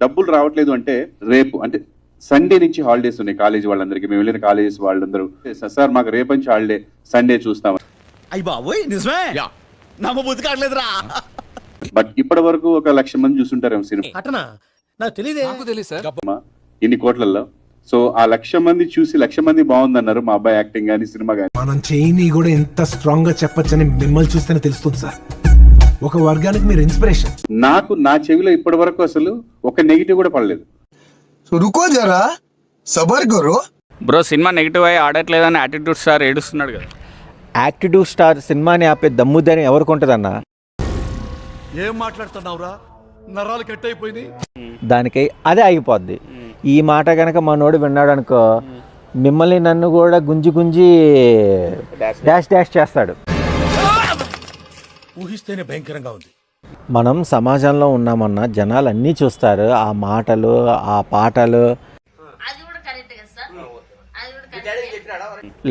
డబ్బులు రావట్లేదు అంటే రేపు అంటే సండే నుంచి హాలిడేస్ ఉన్నాయి కాలేజ్ వాళ్ళందరికీ. మేము వెళ్ళిన కాలేజెస్ వాళ్ళందరూ సార్ మాకు రేపు నుంచి హాలిడే, సండే చూస్తాం. అయ్య బాబోయ్ నిజమే నమ్మబుద్ధి కావట్లేదురా. బట్ ఇప్పటి వరకు 1,00,000 మంది చూస్తుంటారేమో సినిమా అటనా నాకు తెలియదు సార్ ఇన్ని కోట్లలో. సో ఆ 1,00,000 మంది చూసి 1,00,000 మంది బాగుందన్నారు మా అబ్బాయి యాక్టింగ్ కానీ సినిమా కానీ. మనం చేయని కూడా ఎంత స్ట్రాంగ్ గా చెప్పొచ్చని మిమ్మల్ని చూస్తేనే తెలుస్తుంది సార్. ఒక వర్గానికి మీరు ఇన్స్పిరేషన్. నాకు నా చెవిలో ఇప్పటి వరకు అసలు ఒక నెగిటివ్ కూడా పడలేదు. రుకో జరా సబర్ కరో బ్రో. సినిమా నెగిటివ్ అయ్యి ఆడట్లేదని యాటిట్యూడ్ స్టార్ ఏడుస్తున్నాడు కదా. యాటిట్యూడ్ స్టార్ సినిమాని ఆపే దమ్ముదని ఎవరికి ఉంటుందన్నా? ఏం మాట్లాడుతున్నావురా, నరాలు కట్ అయిపోయినాయి. దానికి అదే ఆగిపోద్ది. ఈ మాట కనుక మనోడు విన్నాడు అనుకో, మిమ్మల్ని నన్ను కూడా గుంజి గుంజి డాష్ డాష్ చేస్తాడు. ఊహిస్తేనే భయంకరంగా ఉంది. మనం సమాజంలో ఉన్నామన్నా జనాలు అన్నీ చూస్తారు. ఆ మాటలు, ఆ పాటలు.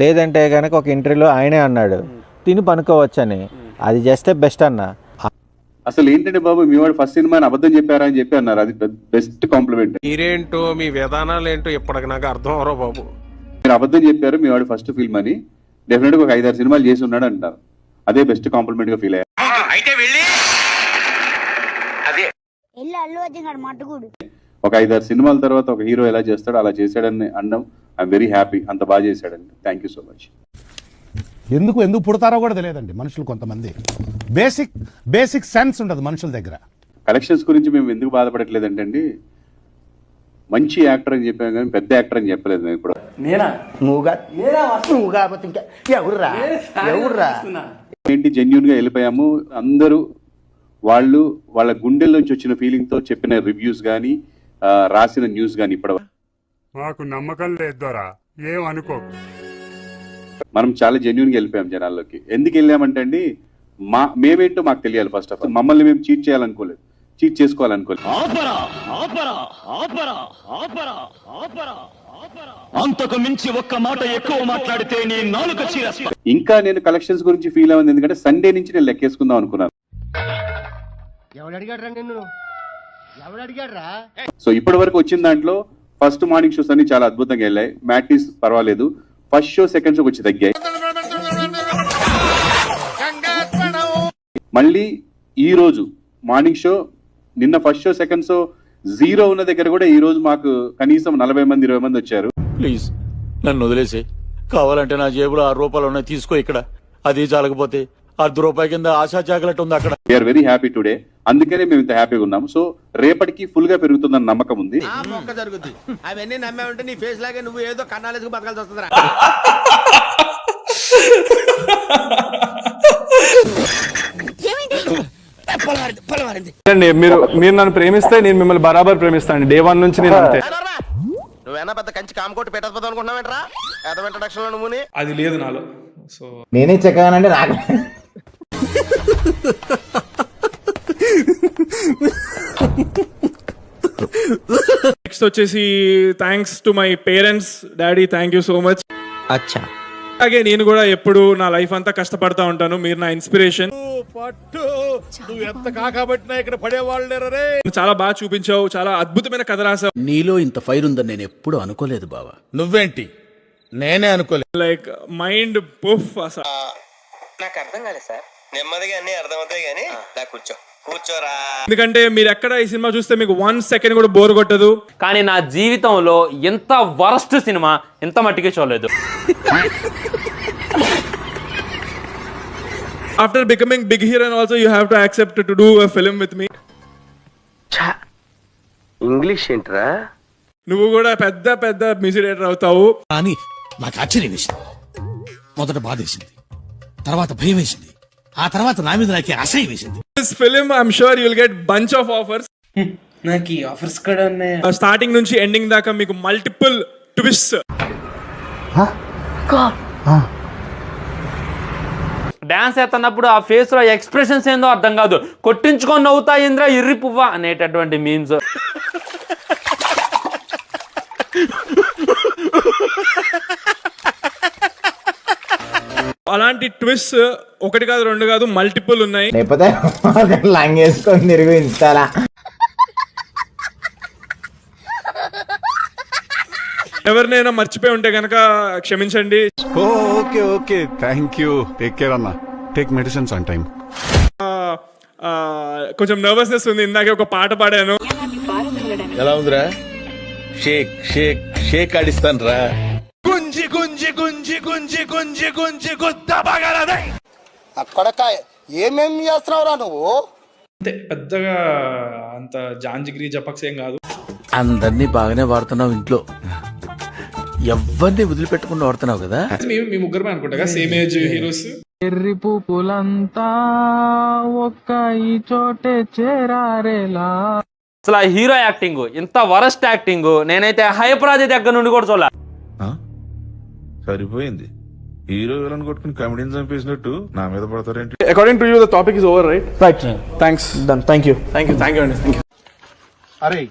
లేదంటే కనుక ఒక ఇంటర్వ్యూలో ఆయనే అన్నాడు తిని పనుకోవచ్చని. అది చేస్తే బెస్ట్ అన్న. అసలు ఏంటంటే బాబు మీ వాడు ఫస్ట్ సినిమా అబద్ధం చెప్పారా అని చెప్పి అన్నారు. అది బెస్ట్ కాంప్లిమెంట్. మీరేంటో మీ విధానాలు ఏంటో ఇప్పటికి నాకు అర్థం అవరో బాబు. మీరు అబద్ధం చెప్పారు మీ వాడు ఫస్ట్ ఫిల్మ్ అని. డెఫినెట్ గా ఒక 5-6 సినిమాలు చేసి ఉన్నాడు అంటారు. అదే బెస్ట్ కాంప్లిమెంట్ గా ఫీల్ అయ్యారు. ఒక 5-6 సినిమాల తర్వాత ఒక హీరో ఎలా చేస్తాడో అలా చేశాడని అనడం ఐఎమ్ వెరీ హ్యాపీ. అంత బాగా చేశాడండి. Thank you so much. ఎందుకు పుడతారో కూడా తెలియదండి మనుషులు. కొంతమంది బేసిక్ సెన్స్ ఉండదు మనుషుల దగ్గర. కలెక్షన్స్ గురించి మేము ఎందుకు బాధపడట్లేదంటే అండి, మంచి యాక్టర్ అని చెప్పాను కానీ పెద్ద యాక్టర్ అని చెప్పలేదు. నేను ఇప్పుడు ఏంటి జెన్యూన్ గా వెళ్ళిపోయాము. అందరూ వాళ్ళ గుండెల్లోంచి వచ్చిన ఫీలింగ్ తో చెప్పిన రివ్యూస్ కానీ రాసిన న్యూస్ కానీ ఇప్పటి మాకు నమ్మకం లేదోరా, ఏం అనుకో. మనం చాలా జెన్యూన్ గా వెళ్ళిపోయాం జనాల్లోకి. ఎందుకు వెళ్ళామంటే అండి, మేమేంటో మాకు తెలియాలి. ఫస్ట్ ఆఫ్ ఆల్ మమ్మల్ని మేము చీట్ చేయాలనుకోలేదు, చీట్ చేసుకోవాలనుకోలేదు. అంతకు మించి ఒక్క మాట ఎక్కువ మాట్లాడితే నీ నాలుక చీరేస్తా. ఇంకా నేను కలెక్షన్స్ గురించి ఫీల్ అవ్వదు, ఎందుకంటే సండే నుంచి నేను లెక్కేసుకుందాం అనుకున్నాను. సో ఇప్పటి వరకు వచ్చిన దాంట్లో ఫస్ట్ మార్నింగ్ షోస్ అన్ని చాలా అద్భుతంగా వెళ్ళాయి. మ్యాట్నీస్ పర్వాలేదు. ఫస్ట్ షో సెకండ్ షో వచ్చి తగ్గాయి. మళ్ళీ ఈ రోజు మార్నింగ్ షో, నిన్న ఫస్ట్ షో సెకండ్ షో 0 ఉన్న దగ్గర కూడా ఈ రోజు మాకు కనీసం 40 మంది 20 మంది వచ్చారు. ప్లీజ్ నన్ను వదిలేసి, కావాలంటే నా జేబులో 6 రూపాయలు ఉన్నాయి తీసుకో. ఇక్కడ అది చాలకపోతే ₹10 కింద ఆశా జాగ్రత్త ఉంది అక్కడ. We are very happy today. అందుకనే మేము ఇంత హ్యాపీగా ఉన్నాము. సో రేపటికి ఫుల్ గా పెరుగుతుందన్న నమ్మకం ఉంది. జరుగుతుంది అవన్నీ నమ్మే ఉంటే నీ ఫేస్ లాగే నువ్వు ఏదో కన్నాలేసుకు బతకాల్సి వస్తుందిరా. మీరు నన్ను ప్రేమిస్తే నేను మిమ్మల్ని బరాబర్ ప్రేమిస్తాను. డే 1 నుంచి నేను అంతే. నువ్వేనా పెద్ద కంచి కామకోటి పెట్టకపోతే అనుకుంటున్నావేంట్రా? ఇంట్రడక్షన్ లో నువ్వు అది లేదు నాలో. సో నేనే చెక్కగానంటే నాకు నెక్స్ట్ వచ్చేసి thanks to my parents. Daddy thank you so much. అచ్చా. అలాగే నేను కూడా ఎప్పుడు నా లైఫ్ అంతా కష్టపడతా ఉంటాను. మీరు నా ఇన్స్పిరేషన్. నువ్వు ఎంత కాకబట్టినా ఇక్కడ పడేవాళ్ళు లేరే. చాలా బాగా చూపించావు. చాలా అద్భుతమైన కథ రాసావు. నీలో ఇంత ఫైర్ ఉందని నేను ఎప్పుడు అనుకోలేదు బావా. నువ్వేంటి, నేనే అనుకోలేదు. లైక్ మైండ్ పుఫ్ అసలు. నాకు అర్థం కాలేదు సార్. నెమ్మదిగా అన్ని అర్థమవుతాయి కానీ కూర్చోరా. ఎందుకంటే మీరు ఎక్కడ ఈ సినిమా చూస్తే మీకు 1 సెకండ్ కూడా బోర్ కొట్టదు. కానీ నా జీవితంలో ఎంత వరస్ట్ సినిమా ఎంత మట్టికి చూడలేదు. After becoming big hero and also you have to accept to do a film with me. English ఏంట్రా? నువ్వు కూడా పెద్ద పెద్ద మ్యూజిక్ డైరెక్టర్ అవుతావు అని నాకు ఆశ్చర్యం వేసింది. మొదట బాధ వేసింది, తర్వాత భయం వేసింది, ఆ తర్వాత నా మీద నాకే అసహ్యం వేసింది. This film I'm sure you will get bunch of offers. నాకు ఈ ఆఫర్స్ కూడా ఉన్నాయి. స్టార్టింగ్ నుంచి ఎండింగ్ దాకా మీకు మల్టిపుల్ ట్విస్ట్. డాన్స్ చేస్తున్నప్పుడు ఆ ఫేస్ లో ఎక్స్ప్రెషన్స్ ఏందో అర్థం కాదు. కొట్టించుకొని నవ్వుతా ఇంద్ర ఇర్రి పువ్వా అనేటటువంటి మీమ్స్. అలాంటి ట్విస్ట్ ఒకటి కాదు, 2 కాదు, మల్టిపుల్ ఉన్నాయి. లేకపోతే లాంగ్ వేసుకొని తిరిగి ఇన్స్టాలా ఎవరినైనా మర్చిపోయి ఉంటే గనక క్షమించండి. Okay okay thank you. Take care అన్న. Take medicines on time. కొంచెం నర్వస్నెస్ ఉంది. ఇందాకే ఒక పాట పాడాను. ఎలా ఉందిరా? షేక్ షేక్ షేక్ ఆడిస్తాను రా. గుంజి గుంజి గుంజి గుంజి గుంజి గుంజి గుద్ద బగలదే. అక్కడ ఏమేం చేస్తున్నావురా నువ్వు? అంతే, పెద్దగా అంత జాంజిగిరి జపక్స్ ఏం కాదు. అందరినీ బాగానే వాడుతున్నావు ఇంట్లో, ఎవరిని వదిలిపెట్టకుండా వాడుతున్నావు కదా. మీ ముగ్గురమే అనుకుంటా సేమ్ ఏజ్ హీరోస్. ఎర్రి పూపులంతా ఒక్క ఈ చోటే చేరారేలా. అసలు ఆ హీరో యాక్టింగ్ ఇంత వరస్ట్ యాక్టింగ్ నేనైతే హైపరాది దగ్గర నుండి కూడా చూడాలి. సరిపోయింది. హీరో విలన్ కొట్టుకుని కమెడీని చంపేసినట్టు నా మీద పడతారేంటి? According to you the topic is over, right? Right, thanks. Done. Thank you thank you అండి. Thank you. అరే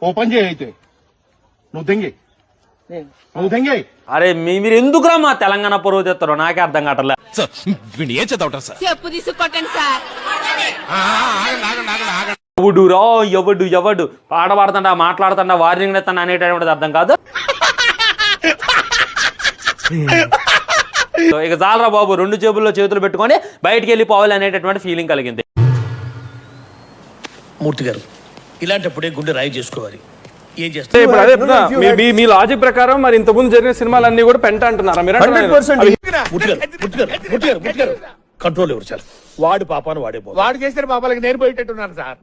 ఓపెన్ చేయి అయితే. నువ్వు దెంగే, నువ్వు దెంగే. అరే మీరు ఎందుకురా మా తెలంగాణ పొరుగు తెస్తారో నాకే అర్థం కావట్లే. ఏం చదవటం సార్? చెప్పు తీసుకొట్టండి సార్. ఎవడురా ఎవడు ఎవడు పాట పాడుతుంటా మాట్లాడుతుంటా వార్నింగ్ ఎత్తాను అనేటటువంటిది అర్థం కాదు. ఇక చాలరా బాబు, 2 జేబుల్లో చేతులు పెట్టుకొని బయటికి వెళ్ళిపోవాలి అనేటటువంటి ఫీలింగ్ కలిగింది. మూర్తి గారు, ఇలాంటప్పుడే గుండె రాయి చేసుకోవాలి. ఏం చేస్తారు? ఇప్పుడు అదే మీ లాజిక్ ప్రకారం మరి ఇంతకుముందు జరిగిన సినిమాలన్నీ కూడా పెంట అంటున్నారా మీరు? కంట్రోల్ ఎవరు సార్? వాడు పాపాను వాడే వాడు చేసిన పాపాలకి నేను పోయేటట్టున్నాను సార్.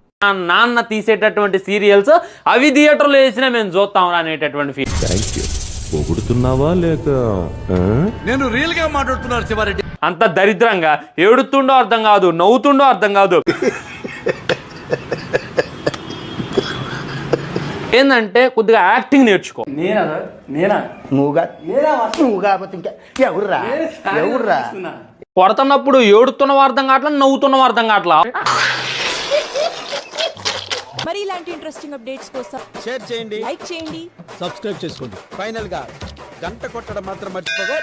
నాన్న తీసేటటువంటి సీరియల్స్ అవి థియేటర్లో వేసినా మేము చూస్తాం అనేటటువంటి ఫీల్. పొగుడుతున్నావా లేక? నేను రియల్ గా మాట్లాడుతున్నాను శివారెడ్డి. అంత దరిద్రంగా ఏడుతుండో అర్థం కాదు, నవ్వుతుండో అర్థం కాదు. ఏంటంటే కొద్దిగా యాక్టింగ్ నేర్చుకో. కొడుతున్నప్పుడు ఏడుతున్నవో అర్థం కావట్లా, నవ్వుతున్నవో అర్థం కావట్లా. మరి ఇలాంటి ఇంట్రెస్టింగ్ అప్డేట్స్ కోసం షేర్ చేయండి, లైక్ చేయండి, సబ్స్క్రైబ్ చేసుకోండి. ఫైనల్ గా గంట కొట్టడం మాత్రం మర్చిపోగా.